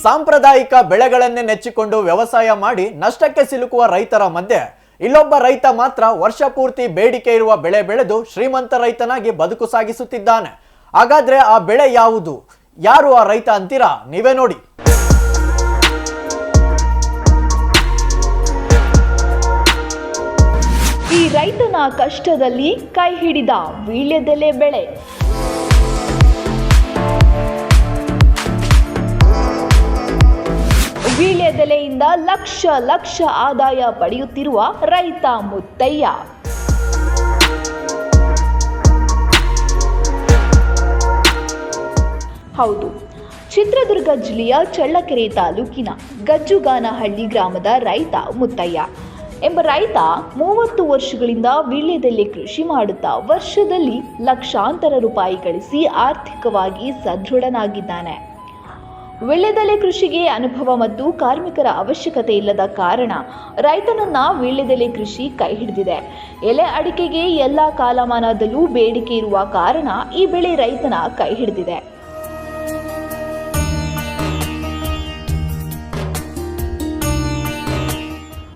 ಸಾಂಪ್ರದಾಯಿಕ ಬೆಳೆಗಳನ್ನೇ ನೆಚ್ಚಿಕೊಂಡು ವ್ಯವಸಾಯ ಮಾಡಿ ನಷ್ಟಕ್ಕೆ ಸಿಲುಕುವ ರೈತರ ಮಧ್ಯೆ ಇಲ್ಲೊಬ್ಬ ರೈತ ಮಾತ್ರ ವರ್ಷ ಪೂರ್ತಿ ಬೇಡಿಕೆ ಇರುವ ಬೆಳೆ ಬೆಳೆದು ಶ್ರೀಮಂತ ರೈತನಾಗಿ ಬದುಕು ಸಾಗಿಸುತ್ತಿದ್ದಾನೆ. ಹಾಗಾದ್ರೆ ಆ ಬೆಳೆ ಯಾವುದು, ಯಾರು ಆ ರೈತ ಅಂತೀರಾ? ನೀವೇ ನೋಡಿ. ಈ ರೈತನ ಕಷ್ಟದಲ್ಲಿ ಕೈ ಹಿಡಿದ ವೀಳ್ಯದೆಲೆ ಬೆಳೆ. ವೀಳ್ಯದೆಲೆಯಿಂದ ಲಕ್ಷ ಆದಾಯ ಪಡೆಯುತ್ತಿರುವ ರೈತ ಮುತ್ತಯ್ಯ. ಹೌದು, ಚಿತ್ರದುರ್ಗ ಜಿಲ್ಲೆಯ ಚಳ್ಳಕೆರೆ ತಾಲೂಕಿನ ಗಜ್ಜುಗಾನಹಳ್ಳಿ ಗ್ರಾಮದ ರೈತ ಮುತ್ತಯ್ಯ ಎಂಬ ರೈತ 30 ವರ್ಷಗಳಿಂದ ವೀಳ್ಯದೆಲೆ ಕೃಷಿ ಮಾಡುತ್ತಾ ವರ್ಷದಲ್ಲಿ ಲಕ್ಷಾಂತರ ರೂಪಾಯಿ ಗಳಿಸಿ ಆರ್ಥಿಕವಾಗಿ ಸದೃಢನಾಗಿದ್ದಾನೆ. ವೀಳ್ಯದೆಲೆ ಕೃಷಿಗೆ ಅನುಭವ ಮತ್ತು ಕಾರ್ಮಿಕರ ಅವಶ್ಯಕತೆ ಇಲ್ಲದ ಕಾರಣ ರೈತನನ್ನ ವೀಳ್ಯದೆಲೆ ಕೃಷಿ ಕೈ ಹಿಡಿದಿದೆ. ಎಲೆ ಅಡಿಕೆಗೆ ಎಲ್ಲ ಕಾಲಮಾನದಲ್ಲೂ ಬೇಡಿಕೆ ಇರುವ ಕಾರಣ ಈ ಬೆಳೆ ರೈತನ ಕೈ ಹಿಡಿದಿದೆ.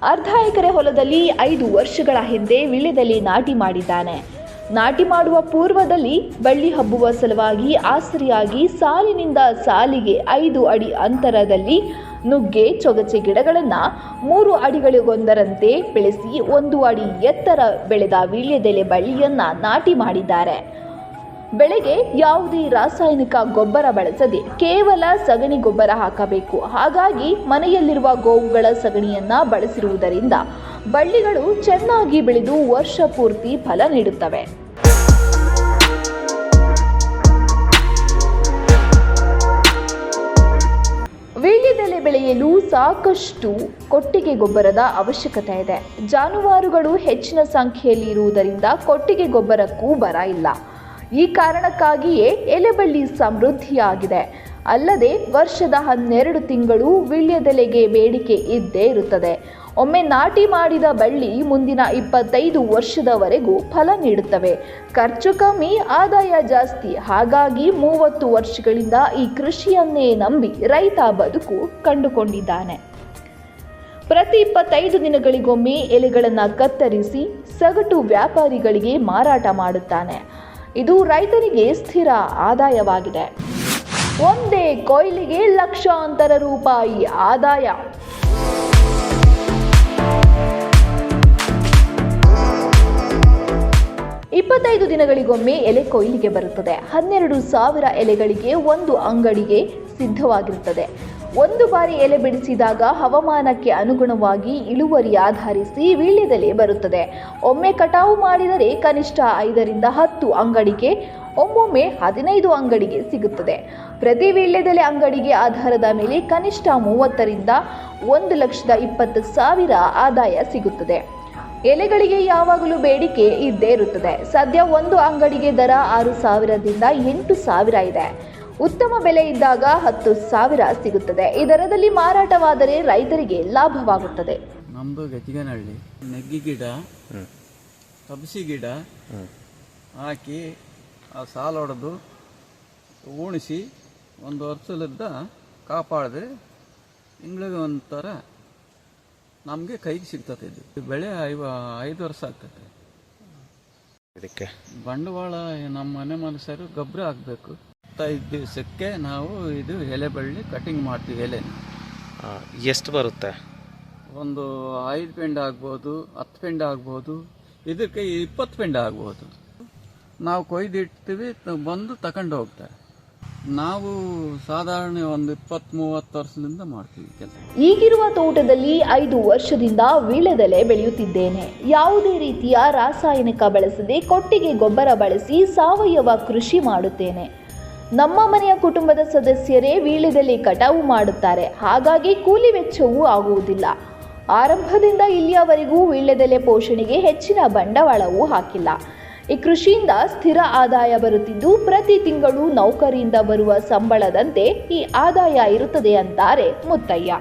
ಅರ್ಧ ಎಕರೆ ಹೊಲದಲ್ಲಿ 5 ವರ್ಷಗಳ ಹಿಂದೆ ವೀಳ್ಯದೆಲೆ ನಾಟಿ ಮಾಡಿದ್ದಾನೆ. ನಾಟಿ ಮಾಡುವ ಪೂರ್ವದಲ್ಲಿ ಬಳ್ಳಿ ಹಬ್ಬುವ ಸಲುವಾಗಿ ಆಸರಿಯಾಗಿ ಸಾಲಿನಿಂದ ಸಾಲಿಗೆ 5 ಅಡಿ ಅಂತರದಲ್ಲಿ ನುಗ್ಗೆ ಚೊಗಚೆ ಗಿಡಗಳನ್ನು 3 ಅಡಿಗಳಿಗೊಂದರಂತೆ ಬೆಳೆಸಿ 1 ಅಡಿ ಎತ್ತರ ಬೆಳೆದ ವೀಳ್ಯದೆಲೆ ಬಳ್ಳಿಯನ್ನ ನಾಟಿ ಮಾಡಿದ್ದಾರೆ. ಬೆಳೆಗೆ ಯಾವುದೇ ರಾಸಾಯನಿಕ ಗೊಬ್ಬರ ಬಳಸದೆ ಕೇವಲ ಸಗಣಿ ಗೊಬ್ಬರ ಹಾಕಬೇಕು. ಹಾಗಾಗಿ ಮನೆಯಲ್ಲಿರುವ ಗೋವುಗಳ ಸಗಣಿಯನ್ನ ಬಳಸಿರುವುದರಿಂದ ಬಳ್ಳಿಗಳು ಚೆನ್ನಾಗಿ ಬೆಳೆದು ವರ್ಷ ಪೂರ್ತಿ ಫಲ ನೀಡುತ್ತವೆ. ವೀಳ್ಯದೆಲೆ ಬೆಳೆಯಲು ಸಾಕಷ್ಟು ಕೊಟ್ಟಿಗೆ ಗೊಬ್ಬರದ ಅವಶ್ಯಕತೆ ಇದೆ. ಜಾನುವಾರುಗಳು ಹೆಚ್ಚಿನ ಸಂಖ್ಯೆಯಲ್ಲಿ ಇರುವುದರಿಂದ ಕೊಟ್ಟಿಗೆ ಗೊಬ್ಬರಕ್ಕೂ ಬರ ಇಲ್ಲ. ಈ ಕಾರಣಕ್ಕಾಗಿಯೇ ಎಲೆಬಳ್ಳಿ ಸಮೃದ್ಧಿಯಾಗಿದೆ. ಅಲ್ಲದೆ ವರ್ಷದ 12 ತಿಂಗಳು ವೀಳ್ಯದೆಲೆಗೆ ಬೇಡಿಕೆ ಇದ್ದೇ ಇರುತ್ತದೆ. ಒಮ್ಮೆ ನಾಟಿ ಮಾಡಿದ ಬಳ್ಳಿ ಮುಂದಿನ 25 ವರ್ಷದವರೆಗೂ ಫಲ ನೀಡುತ್ತವೆ. ಖರ್ಚು ಕಮ್ಮಿ, ಆದಾಯ ಜಾಸ್ತಿ. ಹಾಗಾಗಿ 30 ವರ್ಷಗಳಿಂದ ಈ ಕೃಷಿಯನ್ನೇ ನಂಬಿ ರೈತ ಬದುಕು ಕಂಡುಕೊಂಡಿದ್ದಾನೆ. ಪ್ರತಿ 25 ದಿನಗಳಿಗೊಮ್ಮೆ ಎಲೆಗಳನ್ನು ಕತ್ತರಿಸಿ ಸಗಟು ವ್ಯಾಪಾರಿಗಳಿಗೆ ಮಾರಾಟ ಮಾಡುತ್ತಾನೆ. ಇದು ರೈತನಿಗೆ ಸ್ಥಿರ ಆದಾಯವಾಗಿದೆ. ಒಂದೇ ಕೊಯ್ಲಿಗೆ ಲಕ್ಷಾಂತರ ರೂಪಾಯಿ ಆದಾಯ. ಇಪ್ಪತ್ತೈದು ದಿನಗಳಿಗೊಮ್ಮೆ ಎಲೆ ಕೊಯ್ಲಿಗೆ ಬರುತ್ತದೆ. 12,000 ಎಲೆಗಳಿಗೆ ಒಂದು ಅಂಗಡಿಗೆ ಸಿದ್ಧವಾಗಿರುತ್ತದೆ. ಒಂದು ಬಾರಿ ಎಲೆ ಬಿಡಿಸಿದಾಗ ಹವಾಮಾನಕ್ಕೆ ಅನುಗುಣವಾಗಿ ಇಳುವರಿ ಆಧರಿಸಿ ವೀಳ್ಯದೆಲೆ ಬರುತ್ತದೆ. ಒಮ್ಮೆ ಕಟಾವು ಮಾಡಿದರೆ ಕನಿಷ್ಠ 5 ರಿಂದ 10 ಅಂಗಡಿಗೆ, ಒಮ್ಮೊಮ್ಮೆ 15 ಅಂಗಡಿಗೆ ಸಿಗುತ್ತದೆ. ಪ್ರತಿ ವೀಳ್ಯದೆಲೆ ಅಂಗಡಿಗೆ ಆಧಾರದ ಮೇಲೆ ಕನಿಷ್ಠ 30 ರಿಂದ 1,20,000 ಆದಾಯ ಸಿಗುತ್ತದೆ. ಎಲೆಗಳಿಗೆ ಯಾವಾಗಲೂ ಬೇಡಿಕೆ ಇದ್ದೇ ಇರುತ್ತದೆ. ಸದ್ಯ ಒಂದು ಅಂಗಡಿಗೆ ದರ 6,000 ದಿಂದ 8,000 ಇದೆ. ಉತ್ತಮ ಬೆಲೆ ಇದ್ದಾಗ 10,000 ಸಿಗುತ್ತದೆ. ಈ ದರದಲ್ಲಿ ಮಾರಾಟವಾದರೆ ರೈತರಿಗೆ ಲಾಭವಾಗುತ್ತದೆ. ನಮ್ಮದು ಗಜ್ಜುಗಾನಹಳ್ಳಿ ನೆಗ್ಗಿ ಗಿಡ, ಸಬ್ಸಿ ಗಿಡ ಹಾಕಿ ಆ ಸಾಲು ಹೊಡೆದು ಉಣಿಸಿ 1 ವರ್ಷದಿಂದ ಕಾಪಾಡಿದ್ರೆ ತಿಂಗಳಿಗೆ ಒಂಥರ ನಮಗೆ ಕೈಗೆ ಸಿಗ್ತದೆ. ಇದು ಬೆಳೆ 5 ವರ್ಷ ಆಗ್ತದೆ. ಇದಕ್ಕೆ ಬಂಡವಾಳ ನಮ್ಮ ಮನೆ ಮನುಷ್ಯರು ಗೊಬ್ಬರ ಹಾಕಬೇಕು. 5 ದಿವಸಕ್ಕೆ ನಾವು ಇದು ಎಲೆ ಬಳ್ಳಿ ಕಟಿಂಗ್ ಮಾಡ್ತೀವಿ. ಎಲೆ ಎಷ್ಟು ಬರುತ್ತೆ? ಒಂದು 5 ಪೆಂಡ್ ಆಗ್ಬೋದು, 10 ಪೆಂಡ್ ಆಗ್ಬೋದು, ಇದಕ್ಕೆ 20 ಪೆಂಡ್ ಆಗ್ಬೋದು. ನಾವು ಕೊಯ್ದಿಡ್ತೀವಿ, ಬಂದು ತಗೊಂಡು ಹೋಗ್ತಾರೆ. ನಾವು ಸಾಧಾರಣ ಒಂದು 20-30 ವರ್ಷದಿಂದ ಮಾಡ್ತೀವಿ ಕೆಲಸ. ಈಗಿರುವ ತೋಟದಲ್ಲಿ 5 ವರ್ಷದಿಂದ ವೀಳ್ಯದೆಲೆ ಬೆಳೆಯುತ್ತಿದ್ದೇನೆ. ಯಾವುದೇ ರೀತಿಯ ರಾಸಾಯನಿಕ ಬಳಸದೆ ಕೊಟ್ಟಿಗೆ ಗೊಬ್ಬರ ಬಳಸಿ ಸಾವಯವ ಕೃಷಿ ಮಾಡುತ್ತೇನೆ. ನಮ್ಮ ಮನೆಯ ಕುಟುಂಬದ ಸದಸ್ಯರೇ ವೀಳ್ಯದೆಲೆ ಕಟಾವು ಮಾಡುತ್ತಾರೆ. ಹಾಗಾಗಿ ಕೂಲಿ ವೆಚ್ಚವೂ ಆಗುವುದಿಲ್ಲ. ಆರಂಭದಿಂದ ಇಲ್ಲಿಯವರೆಗೂ ವೀಳ್ಯದೆಲೆ ಪೋಷಣೆಗೆ ಹೆಚ್ಚಿನ ಬಂಡವಾಳವೂ ಹಾಕಿಲ್ಲ. ಈ ಕೃಷಿಯಿಂದ ಸ್ಥಿರ ಆದಾಯ ಬರುತ್ತಿದ್ದು ಪ್ರತಿ ತಿಂಗಳು ನೌಕರಿಯಿಂದ ಬರುವ ಸಂಬಳದಂತೆ ಈ ಆದಾಯ ಇರುತ್ತದೆ ಅಂತಾರೆ ಮುತ್ತಯ್ಯ.